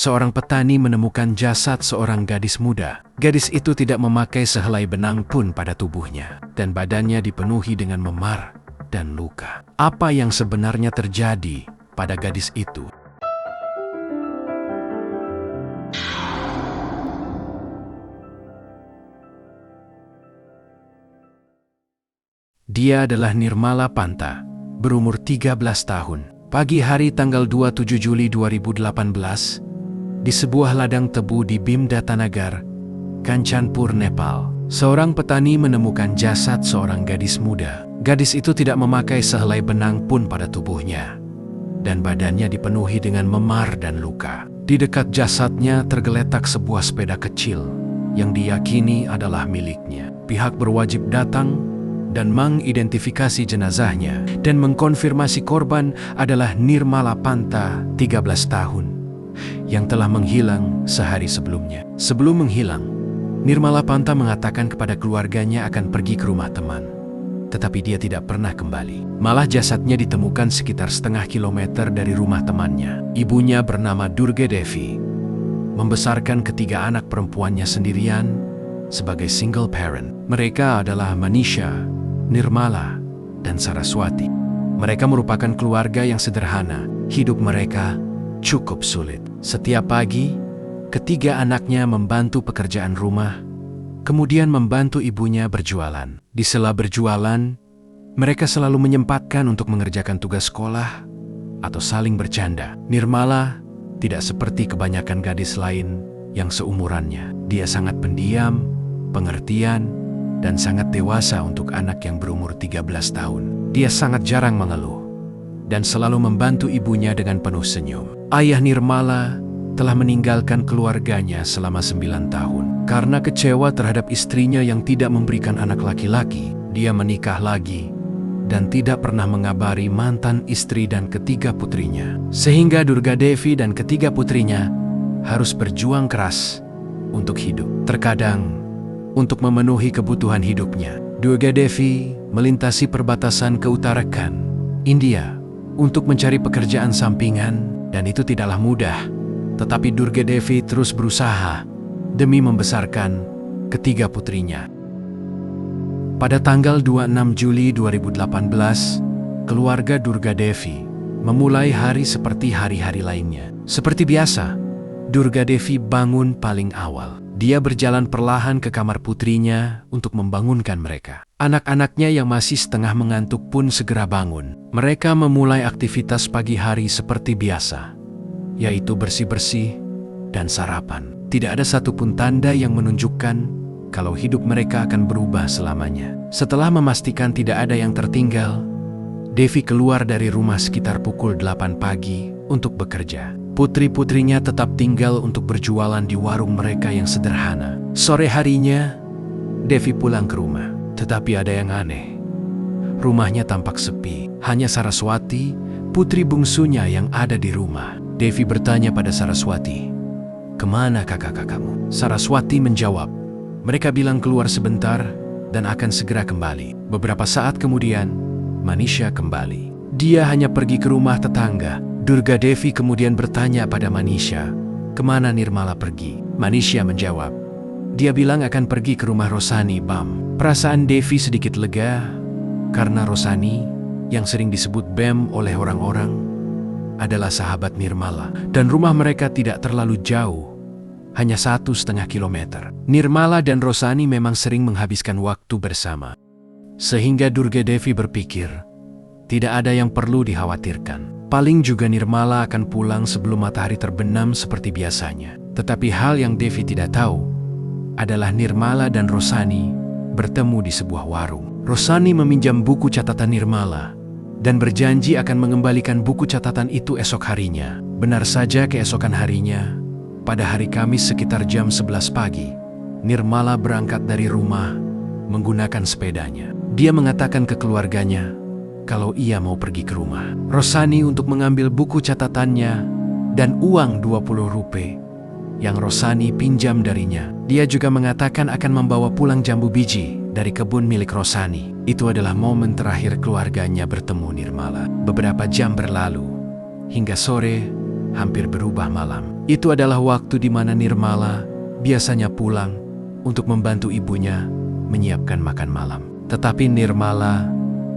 seorang petani menemukan jasad seorang gadis muda. Gadis itu tidak memakai sehelai benang pun pada tubuhnya, dan badannya dipenuhi dengan memar dan luka. Apa yang sebenarnya terjadi pada gadis itu? Dia adalah Nirmala Panta, berumur 13 tahun. Pagi hari tanggal 27 Juli 2018, di sebuah ladang tebu di Bhimdatanagar, Kanchanpur, Nepal, seorang petani menemukan jasad seorang gadis muda. Gadis itu tidak memakai sehelai benang pun pada tubuhnya, dan badannya dipenuhi dengan memar dan luka. Di dekat jasadnya tergeletak sebuah sepeda kecil yang diyakini adalah miliknya. Pihak berwajib datang dan mengidentifikasi jenazahnya dan mengkonfirmasi korban adalah Nirmala Panta, 13 tahun, yang telah menghilang sehari sebelumnya. Sebelum menghilang, Nirmala Panta mengatakan kepada keluarganya akan pergi ke rumah teman, tetapi dia tidak pernah kembali. Malah jasadnya ditemukan sekitar setengah kilometer dari rumah temannya. Ibunya bernama Durga Devi, membesarkan ketiga anak perempuannya sendirian sebagai single parent. Mereka adalah Manisha, Nirmala, dan Saraswati. Mereka merupakan keluarga yang sederhana. Hidup mereka cukup sulit. Setiap pagi, ketiga anaknya membantu pekerjaan rumah, kemudian membantu ibunya berjualan. Di sela berjualan, mereka selalu menyempatkan untuk mengerjakan tugas sekolah atau saling bercanda. Nirmala tidak seperti kebanyakan gadis lain yang seumurannya. Dia sangat pendiam, pengertian, dan sangat dewasa untuk anak yang berumur 13 tahun. Dia sangat jarang mengeluh dan selalu membantu ibunya dengan penuh senyum. Ayah Nirmala telah meninggalkan keluarganya selama 9 tahun. Karena kecewa terhadap istrinya yang tidak memberikan anak laki-laki, dia menikah lagi dan tidak pernah mengabari mantan istri dan ketiga putrinya. Sehingga Durga Devi dan ketiga putrinya harus berjuang keras untuk hidup. Terkadang, untuk memenuhi kebutuhan hidupnya, Durga Devi melintasi perbatasan ke Uttarakhand, India, untuk mencari pekerjaan sampingan, dan itu tidaklah mudah. Tetapi Durga Devi terus berusaha demi membesarkan ketiga putrinya. Pada tanggal 26 Juli 2018, keluarga Durga Devi memulai hari seperti hari-hari lainnya. Seperti biasa, Durga Devi bangun paling awal. Dia berjalan perlahan ke kamar putrinya untuk membangunkan mereka. Anak-anaknya yang masih setengah mengantuk pun segera bangun. Mereka memulai aktivitas pagi hari seperti biasa, yaitu bersih-bersih dan sarapan. Tidak ada satupun tanda yang menunjukkan kalau hidup mereka akan berubah selamanya. Setelah memastikan tidak ada yang tertinggal, Devi keluar dari rumah sekitar pukul 8 pagi untuk bekerja. Putri-putrinya tetap tinggal untuk berjualan di warung mereka yang sederhana. Sore harinya, Devi pulang ke rumah. Tetapi ada yang aneh. Rumahnya tampak sepi. Hanya Saraswati, putri bungsunya yang ada di rumah. Devi bertanya pada Saraswati, "Kemana kakak-kakakmu?" Saraswati menjawab, "Mereka bilang keluar sebentar dan akan segera kembali." Beberapa saat kemudian, Manisha kembali. Dia hanya pergi ke rumah tetangga. Durga Devi kemudian bertanya pada Manisha, "Kemana Nirmala pergi?" Manisha menjawab, "Dia bilang akan pergi ke rumah Rosani, Bam." Perasaan Devi sedikit lega, karena Rosani, yang sering disebut Bam oleh orang-orang, adalah sahabat Nirmala. Dan rumah mereka tidak terlalu jauh, hanya 1,5 kilometer. Nirmala dan Rosani memang sering menghabiskan waktu bersama. Sehingga Durga Devi berpikir, tidak ada yang perlu dikhawatirkan. Paling juga Nirmala akan pulang sebelum matahari terbenam seperti biasanya. Tetapi hal yang Devi tidak tahu adalah Nirmala dan Rosani bertemu di sebuah warung. Rosani meminjam buku catatan Nirmala dan berjanji akan mengembalikan buku catatan itu esok harinya. Benar saja keesokan harinya, pada hari Kamis sekitar jam 11 pagi, Nirmala berangkat dari rumah menggunakan sepedanya. Dia mengatakan ke keluarganya kalau ia mau pergi ke rumah. Rosani untuk mengambil buku catatannya dan uang 20 rupiah yang Rosani pinjam darinya. Dia juga mengatakan akan membawa pulang jambu biji dari kebun milik Rosani. Itu adalah momen terakhir keluarganya bertemu Nirmala. Beberapa jam berlalu, hingga sore hampir berubah malam. Itu adalah waktu di mana Nirmala biasanya pulang untuk membantu ibunya menyiapkan makan malam. Tetapi Nirmala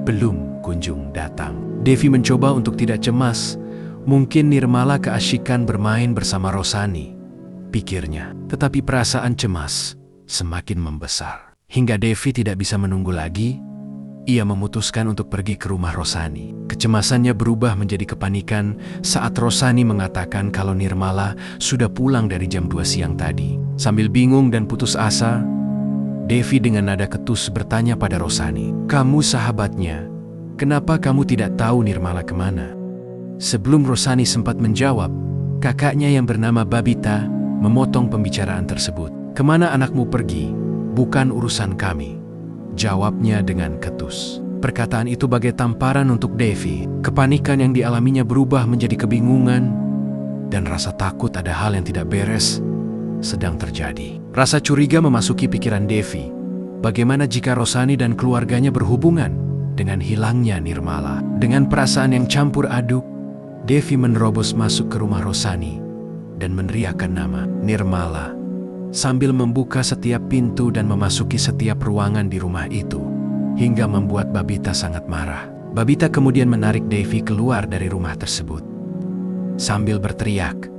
belum kunjung datang. Devi mencoba untuk tidak cemas. Mungkin Nirmala keasyikan bermain bersama Rosani, pikirnya. Tetapi perasaan cemas semakin membesar. Hingga Devi tidak bisa menunggu lagi, ia memutuskan untuk pergi ke rumah Rosani. Kecemasannya berubah menjadi kepanikan saat Rosani mengatakan kalau Nirmala sudah pulang dari jam 2 siang tadi. Sambil bingung dan putus asa, Devi dengan nada ketus bertanya pada Rosani, "Kamu sahabatnya, kenapa kamu tidak tahu Nirmala kemana?" Sebelum Rosani sempat menjawab, kakaknya yang bernama Babita memotong pembicaraan tersebut. "Kemana anakmu pergi? Bukan urusan kami," jawabnya dengan ketus. Perkataan itu bagai tamparan untuk Devi. Kepanikan yang dialaminya berubah menjadi kebingungan dan rasa takut ada hal yang tidak beres sedang terjadi. Rasa curiga memasuki pikiran Devi. Bagaimana jika Rosani dan keluarganya berhubungan dengan hilangnya Nirmala? Dengan perasaan yang campur aduk, Devi menerobos masuk ke rumah Rosani dan meneriakkan nama Nirmala sambil membuka setiap pintu dan memasuki setiap ruangan di rumah itu, hingga membuat Babita sangat marah. Babita kemudian menarik Devi keluar dari rumah tersebut sambil berteriak,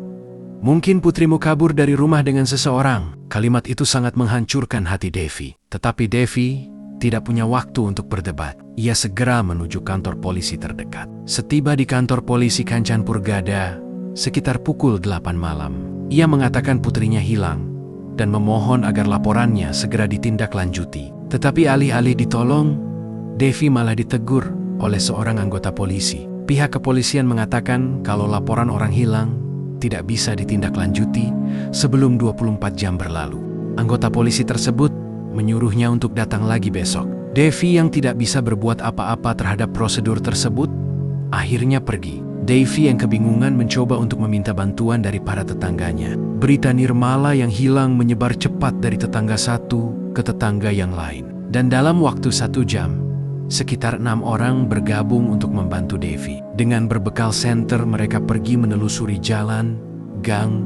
"Mungkin putrimu kabur dari rumah dengan seseorang." Kalimat itu sangat menghancurkan hati Devi. Tetapi Devi tidak punya waktu untuk berdebat. Ia segera menuju kantor polisi terdekat. Setiba di kantor polisi Kanchanpur Gada, sekitar pukul 8 malam, ia mengatakan putrinya hilang dan memohon agar laporannya segera ditindaklanjuti. Tetapi alih-alih ditolong, Devi malah ditegur oleh seorang anggota polisi. Pihak kepolisian mengatakan kalau laporan orang hilang tidak bisa ditindaklanjuti sebelum 24 jam berlalu. Anggota polisi tersebut menyuruhnya untuk datang lagi besok. Devi yang tidak bisa berbuat apa-apa terhadap prosedur tersebut, akhirnya pergi. Devi yang kebingungan mencoba untuk meminta bantuan dari para tetangganya. Berita Nirmala yang hilang menyebar cepat dari tetangga satu ke tetangga yang lain. Dan dalam waktu 1 jam, sekitar 6 orang bergabung untuk membantu Devi. Dengan berbekal senter, mereka pergi menelusuri jalan, gang,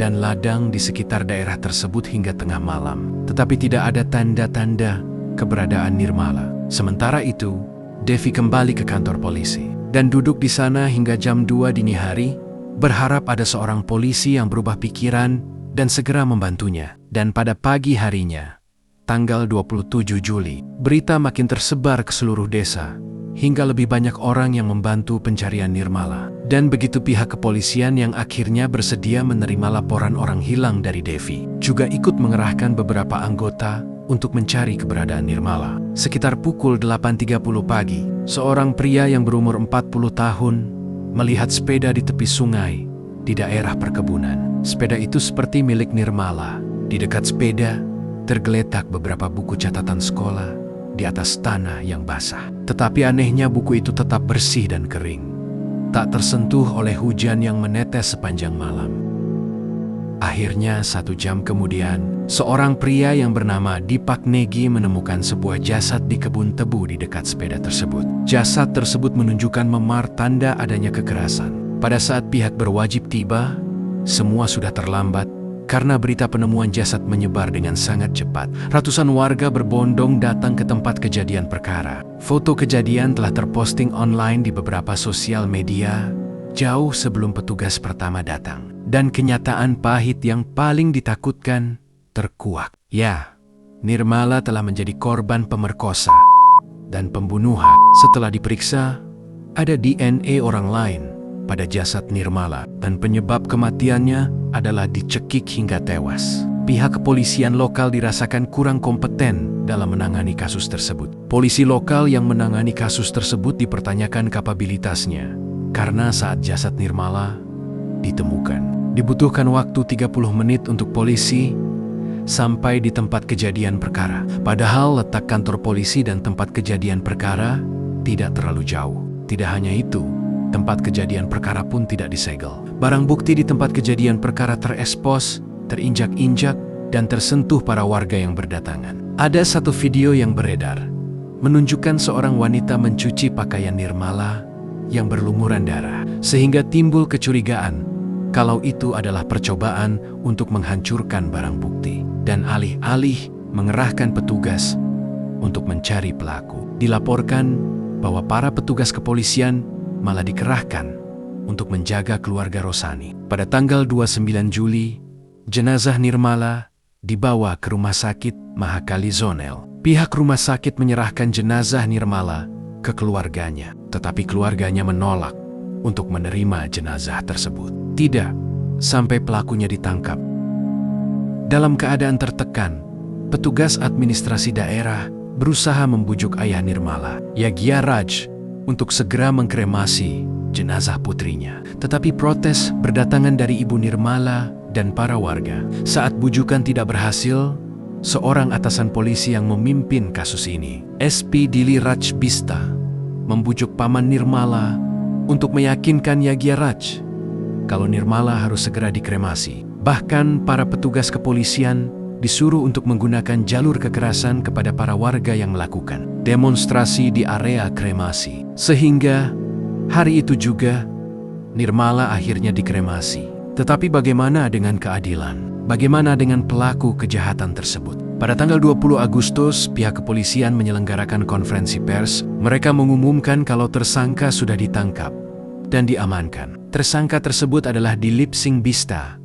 dan ladang di sekitar daerah tersebut hingga tengah malam. Tetapi tidak ada tanda-tanda keberadaan Nirmala. Sementara itu, Devi kembali ke kantor polisi dan duduk di sana hingga jam 2 dini hari, berharap ada seorang polisi yang berubah pikiran dan segera membantunya. Dan pada pagi harinya, tanggal 27 Juli, berita makin tersebar ke seluruh desa, hingga lebih banyak orang yang membantu pencarian Nirmala. Dan begitu pihak kepolisian yang akhirnya bersedia menerima laporan orang hilang dari Devi, juga ikut mengerahkan beberapa anggota untuk mencari keberadaan Nirmala. Sekitar pukul 8.30 pagi, seorang pria yang berumur 40 tahun melihat sepeda di tepi sungai di daerah perkebunan. Sepeda itu seperti milik Nirmala. Di dekat sepeda tergeletak beberapa buku catatan sekolah di atas tanah yang basah. Tetapi anehnya buku itu tetap bersih dan kering, tak tersentuh oleh hujan yang menetes sepanjang malam. Akhirnya 1 jam kemudian, seorang pria yang bernama Dipak Negi menemukan sebuah jasad di kebun tebu di dekat sepeda tersebut. Jasad tersebut menunjukkan memar tanda adanya kekerasan. Pada saat pihak berwajib tiba, semua sudah terlambat karena berita penemuan jasad menyebar dengan sangat cepat. Ratusan warga berbondong datang ke tempat kejadian perkara. Foto kejadian telah terposting online di beberapa sosial media jauh sebelum petugas pertama datang. Dan kenyataan pahit yang paling ditakutkan terkuak. Ya, Nirmala telah menjadi korban pemerkosa dan pembunuhan. Setelah diperiksa, ada DNA orang lain pada jasad Nirmala dan penyebab kematiannya adalah dicekik hingga tewas. Pihak kepolisian lokal dirasakan kurang kompeten dalam menangani kasus tersebut. Polisi lokal yang menangani kasus tersebut dipertanyakan kapabilitasnya karena saat jasad Nirmala ditemukan, dibutuhkan waktu 30 menit untuk polisi sampai di tempat kejadian perkara. Padahal letak kantor polisi dan tempat kejadian perkara tidak terlalu jauh. Tidak hanya itu, tempat kejadian perkara pun tidak disegel. Barang bukti di tempat kejadian perkara terekspos, terinjak-injak, dan tersentuh para warga yang berdatangan. Ada satu video yang beredar, menunjukkan seorang wanita mencuci pakaian Nirmala yang berlumuran darah, sehingga timbul kecurigaan kalau itu adalah percobaan untuk menghancurkan barang bukti. Dan alih-alih mengerahkan petugas untuk mencari pelaku, dilaporkan bahwa para petugas kepolisian malah dikerahkan untuk menjaga keluarga Rosani. Pada tanggal 29 Juli, jenazah Nirmala dibawa ke rumah sakit Mahakali Zonel. Pihak rumah sakit menyerahkan jenazah Nirmala ke keluarganya, tetapi keluarganya menolak untuk menerima jenazah tersebut. Tidak sampai pelakunya ditangkap. Dalam keadaan tertekan, petugas administrasi daerah berusaha membujuk ayah Nirmala, Yagyaraj, untuk segera mengkremasi jenazah putrinya. Tetapi protes berdatangan dari ibu Nirmala dan para warga. Saat bujukan tidak berhasil, seorang atasan polisi yang memimpin kasus ini, SP Dili Raj Bista, membujuk paman Nirmala untuk meyakinkan Yagyaraj kalau Nirmala harus segera dikremasi. Bahkan para petugas kepolisian disuruh untuk menggunakan jalur kekerasan kepada para warga yang melakukan demonstrasi di area kremasi. Sehingga hari itu juga Nirmala akhirnya dikremasi. Tetapi bagaimana dengan keadilan? Bagaimana dengan pelaku kejahatan tersebut? Pada tanggal 20 Agustus, pihak kepolisian menyelenggarakan konferensi pers. Mereka mengumumkan kalau tersangka sudah ditangkap dan diamankan. Tersangka tersebut adalah Dilip Singh Bista,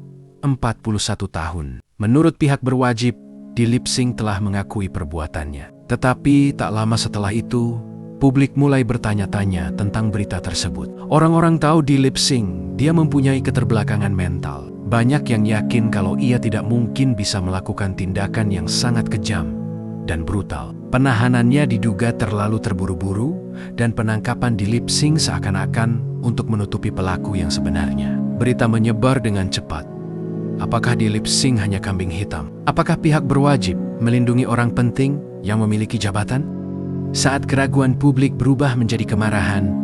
41 tahun. Menurut pihak berwajib, Dilip Singh telah mengakui perbuatannya. Tetapi tak lama setelah itu, publik mulai bertanya-tanya tentang berita tersebut. Orang-orang tahu Dilip Singh, dia mempunyai keterbelakangan mental. Banyak yang yakin kalau ia tidak mungkin bisa melakukan tindakan yang sangat kejam dan brutal. Penahanannya diduga terlalu terburu-buru dan penangkapan Dilip Singh seakan-akan untuk menutupi pelaku yang sebenarnya. Berita menyebar dengan cepat. Apakah Dilip Singh hanya kambing hitam? Apakah pihak berwajib melindungi orang penting yang memiliki jabatan? Saat keraguan publik berubah menjadi kemarahan,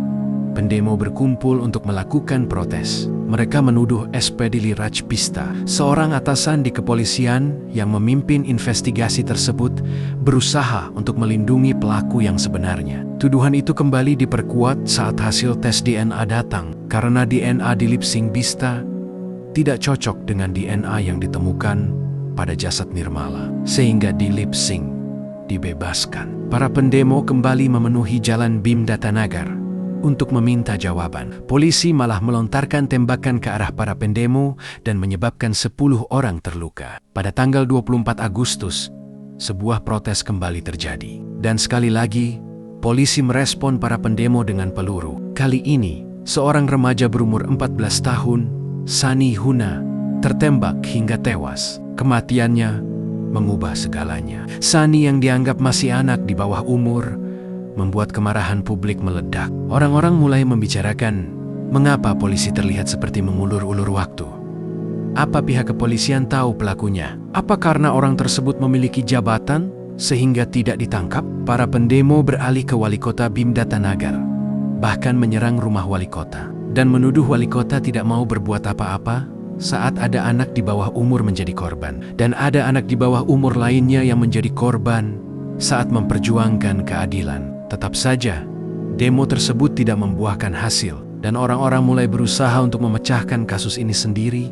pendemo berkumpul untuk melakukan protes. Mereka menuduh SP Dili Raj Bista, seorang atasan di kepolisian yang memimpin investigasi tersebut, berusaha untuk melindungi pelaku yang sebenarnya. Tuduhan itu kembali diperkuat saat hasil tes DNA datang, karena DNA Dilip Singh Bista tidak cocok dengan DNA yang ditemukan pada jasad Nirmala, sehingga Dilip Singh dibebaskan. Para pendemo kembali memenuhi jalan Bim Datanagar untuk meminta jawaban. Polisi malah melontarkan tembakan ke arah para pendemo dan menyebabkan 10 orang terluka. Pada tanggal 24 Agustus, sebuah protes kembali terjadi. Dan sekali lagi, polisi merespon para pendemo dengan peluru. Kali ini, seorang remaja berumur 14 tahun, Sani Huna, tertembak hingga tewas. Kematiannya mengubah segalanya. Sani yang dianggap masih anak di bawah umur membuat kemarahan publik meledak. Orang-orang mulai membicarakan mengapa polisi terlihat seperti mengulur-ulur waktu. Apa pihak kepolisian tahu pelakunya? Apa karena orang tersebut memiliki jabatan sehingga tidak ditangkap? Para pendemo beralih ke wali kota Bim Datanagar, bahkan menyerang rumah wali kota dan menuduh wali kota tidak mau berbuat apa-apa saat ada anak di bawah umur menjadi korban, dan ada anak di bawah umur lainnya yang menjadi korban saat memperjuangkan keadilan. Tetap saja, demo tersebut tidak membuahkan hasil, dan orang-orang mulai berusaha untuk memecahkan kasus ini sendiri.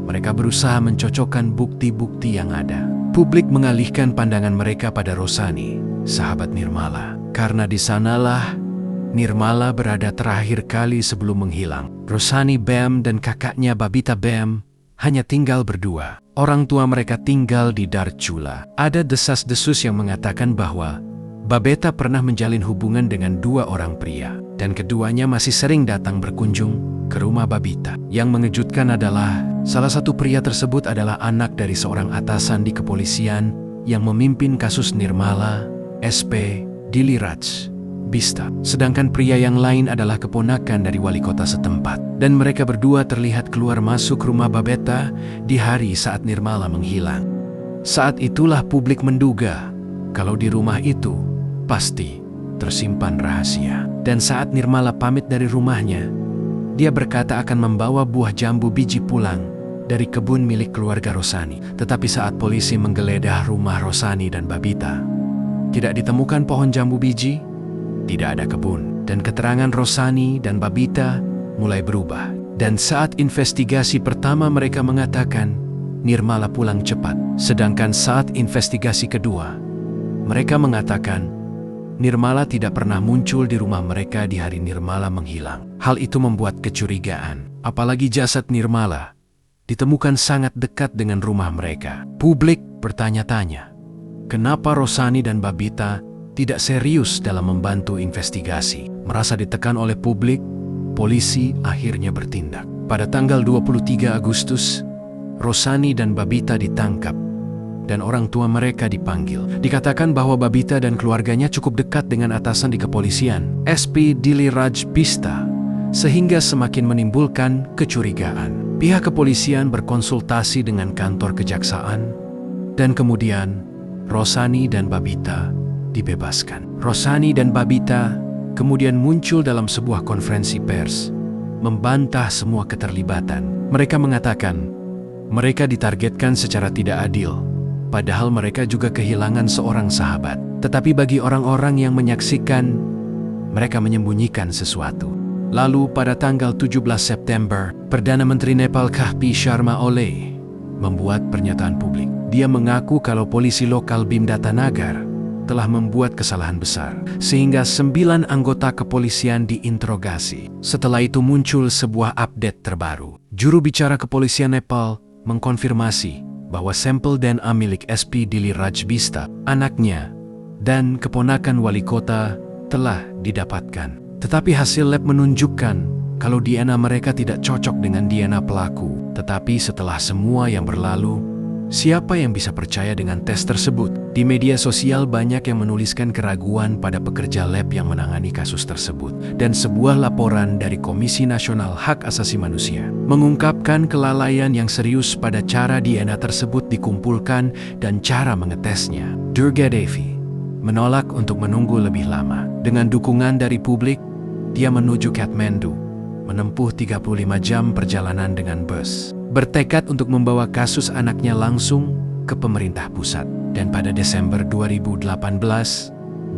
Mereka berusaha mencocokkan bukti-bukti yang ada. Publik mengalihkan pandangan mereka pada Rosani, sahabat Nirmala, karena di sanalah Nirmala berada terakhir kali sebelum menghilang. Rosani Bem dan kakaknya Babita Bem hanya tinggal berdua. Orang tua mereka tinggal di Darchula. Ada desas-desus yang mengatakan bahwa Babeta pernah menjalin hubungan dengan 2 orang pria, dan keduanya masih sering datang berkunjung ke rumah Babita. Yang mengejutkan adalah salah satu pria tersebut adalah anak dari seorang atasan di kepolisian yang memimpin kasus Nirmala, SP Dili Raj Bista. Sedangkan pria yang lain adalah keponakan dari wali kota setempat. Dan mereka berdua terlihat keluar masuk rumah Babeta di hari saat Nirmala menghilang. Saat itulah publik menduga kalau di rumah itu pasti tersimpan rahasia. Dan saat Nirmala pamit dari rumahnya, dia berkata akan membawa buah jambu biji pulang dari kebun milik keluarga Rosani. Tetapi saat polisi menggeledah rumah Rosani dan Babita, tidak ditemukan pohon jambu biji, tidak ada kebun, dan keterangan Rosani dan Babita mulai berubah. Dan saat investigasi pertama mereka mengatakan Nirmala pulang cepat. Sedangkan saat investigasi kedua, mereka mengatakan Nirmala tidak pernah muncul di rumah mereka di hari Nirmala menghilang. Hal itu membuat kecurigaan. Apalagi jasad Nirmala ditemukan sangat dekat dengan rumah mereka. Publik bertanya-tanya, kenapa Rosani dan Babita tidak serius dalam membantu investigasi? Merasa ditekan oleh publik, polisi akhirnya bertindak. Pada tanggal 23 Agustus, Rosani dan Babita ditangkap dan orang tua mereka dipanggil. Dikatakan bahwa Babita dan keluarganya cukup dekat dengan atasan di kepolisian, SP Dili Raj Bista, sehingga semakin menimbulkan kecurigaan. Pihak kepolisian berkonsultasi dengan kantor kejaksaan dan kemudian Rosani dan Babita dibebaskan. Rosani dan Babita kemudian muncul dalam sebuah konferensi pers, membantah semua keterlibatan. Mereka mengatakan mereka ditargetkan secara tidak adil, padahal mereka juga kehilangan seorang sahabat. Tetapi bagi orang-orang yang menyaksikan, mereka menyembunyikan sesuatu. Lalu pada tanggal 17 September, Perdana Menteri Nepal K.P. Sharma Ole membuat pernyataan publik. Dia mengaku kalau polisi lokal BIM Datanagar telah membuat kesalahan besar, sehingga 9 anggota kepolisian diinterogasi. Setelah itu muncul sebuah update terbaru. Juru bicara kepolisian Nepal mengkonfirmasi bahwa sampel DNA milik SP Dili Raj Bista, anaknya, dan keponakan wali kota telah didapatkan. Tetapi hasil lab menunjukkan kalau DNA mereka tidak cocok dengan DNA pelaku. Tetapi setelah semua yang berlalu, siapa yang bisa percaya dengan tes tersebut? Di media sosial banyak yang menuliskan keraguan pada pekerja lab yang menangani kasus tersebut. Dan sebuah laporan dari Komisi Nasional Hak Asasi Manusia mengungkapkan kelalaian yang serius pada cara DNA tersebut dikumpulkan dan cara mengetesnya. Durga Devi menolak untuk menunggu lebih lama. Dengan dukungan dari publik, dia menuju Kathmandu, menempuh 35 jam perjalanan dengan bus. Bertekad untuk membawa kasus anaknya langsung ke pemerintah pusat. Dan pada Desember 2018,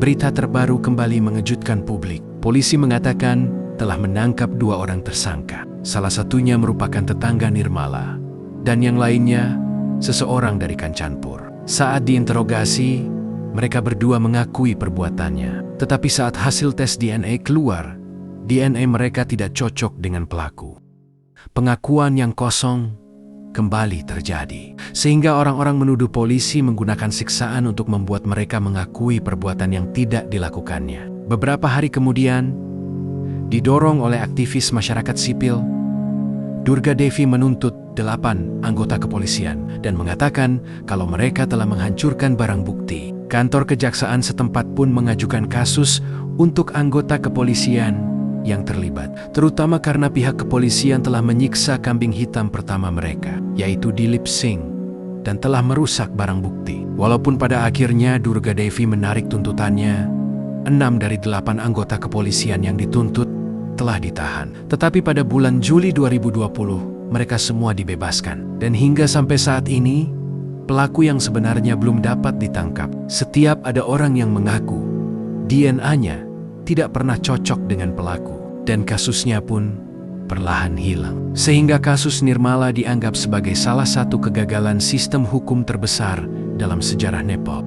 berita terbaru kembali mengejutkan publik. Polisi mengatakan telah menangkap 2 orang tersangka. Salah satunya merupakan tetangga Nirmala, dan yang lainnya seseorang dari Kanchanpur. Saat diinterogasi, mereka berdua mengakui perbuatannya. Tetapi saat hasil tes DNA keluar, DNA mereka tidak cocok dengan pelaku. Pengakuan yang kosong kembali terjadi, sehingga orang-orang menuduh polisi menggunakan siksaan untuk membuat mereka mengakui perbuatan yang tidak dilakukannya. Beberapa hari kemudian, didorong oleh aktivis masyarakat sipil, Durga Devi menuntut 8 anggota kepolisian dan mengatakan kalau mereka telah menghancurkan barang bukti. Kantor kejaksaan setempat pun mengajukan kasus untuk anggota kepolisian yang terlibat, terutama karena pihak kepolisian telah menyiksa kambing hitam pertama mereka, yaitu Dilip Singh, dan telah merusak barang bukti. Walaupun pada akhirnya Durga Devi menarik tuntutannya, 6 dari 8 anggota kepolisian yang dituntut telah ditahan. Tetapi pada bulan Juli 2020, mereka semua dibebaskan. Dan hingga sampai saat ini, pelaku yang sebenarnya belum dapat ditangkap. Setiap ada orang yang mengaku DNA-nya tidak pernah cocok dengan pelaku, dan kasusnya pun perlahan hilang. Sehingga kasus Nirmala dianggap sebagai salah satu kegagalan sistem hukum terbesar dalam sejarah Nepal.